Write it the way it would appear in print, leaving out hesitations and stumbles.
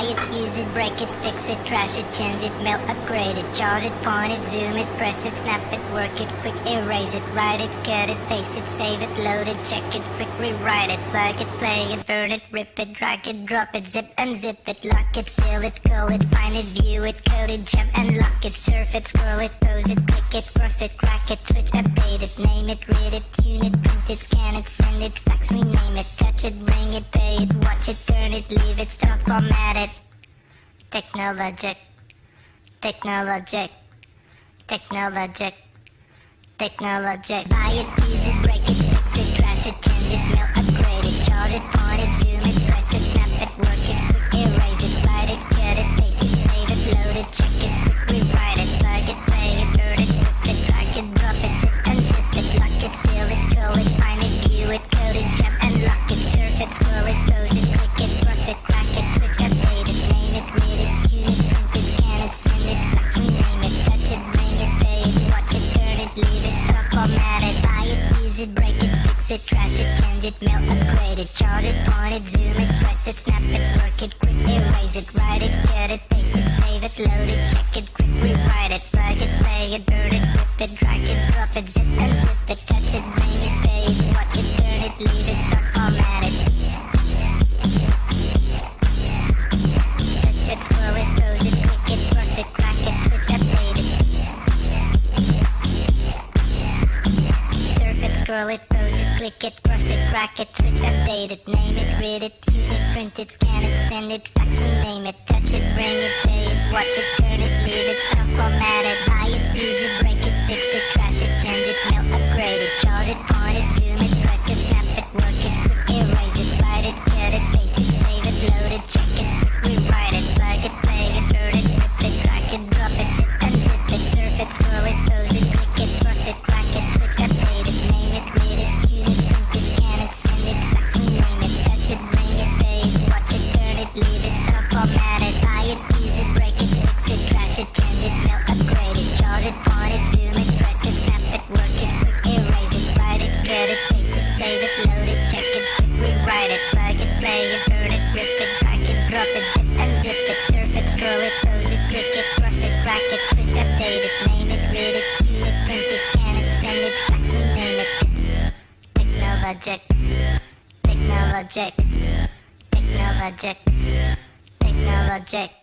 Buy it, use it, break it, fix it, trash it, change it, melt, upgrade it, charge it, point it, zoom it, press it, snap it, work it, quick erase it, write it, cut it, paste it, save it, load it, check it, quick rewrite it, plug it, play it, burn it, rip it, drag it, drop it, zip unzip it, lock it, fill it, call it, find it, view it, code it, jump and lock it, surf it, scroll it, pose it, click it, cross it, crack it, switch, update it, name it, read it, tune it, print it, scan it, send it, fax, rename it, touch it, bring it, pay it, watch it, turn it, leave it, stop, format it. Technologic, technologic, technologic, technologic. Buy it, use it, break it, fix it, trash it, change it, mail, upgrade it, charge it, point it, zoom it, press it, snap it, work it, quick erase it, write it, cut it, paste it, save it, load it, check it, quick rewrite it, plug it, play it, burn it, rip it, drag it, drop it, zip unzip it, lock it, fill it, call it, find it, view it, code it, jump and lock it, surf it, scroll it, pose it, click it, cross it, crack it, switch, update it, name it, read it, tune it, print it, scan it, send it, fax, rename it, touch it, bring it, pay it, watch it, turn it, leave it, stop, format it, buy it, use it, break it, fix it, trash it, change it, mail, upgrade it, charge it, point it, zoom it, press it, snap it, work it, quick erase it, write it, cut it, paste it, save it, load it, check it, quick rewrite it, plug it, play it, burn it, rip it, drag it, drop it, zip unzip it, touch it, bring it, pay it, watch it, turn it, leave it, stop, format it. Touch it, scroll it, pose it, click it, cross it, crack it, switch, update it. Surf it, scroll it, pose it, click it, cross it, crack it, switch, update it, name it, read it, tune it, print it, scan it, send it, fax, rename it, touch it, bring it, pay it, watch it, turn it, leave it, stop, format it, buy it, use it, break it, fix it, trash it, change it, mail, upgrade it, charge it, point it, zoom it, press it, snap it, work it, quick erase it, write it, cut it, paste it, save it, load it, check it, quick rewrite it, plug it, play it, burn it, rip it, drag it, drop it, zip unzip it, surf it, scroll it, pose it, click it, cross it, crack it, switch, update it, name it, read it, tune it, print it, scan it, send it, fax, rename it, touch it, bring it, pay it, watch it, turn it, leave it, stop, format it, buy it, use it, break it, fix it, trash it, change it, mail, upgrade it, charge it, point it, zoom it, press it, snap it, work it, quick erase it, write it, cut it, paste it, save it, load it, check it, quick rewrite it, plug it, play it, burn it, rip it, drag it, drop it, zip unzip it, surf it, scroll it, pose it, click it, cross it, crack it, switch, update it, name it, read it, tune it, print it, scan it, send it, fax, rename it. Technologic, technologic, technologic, technologic.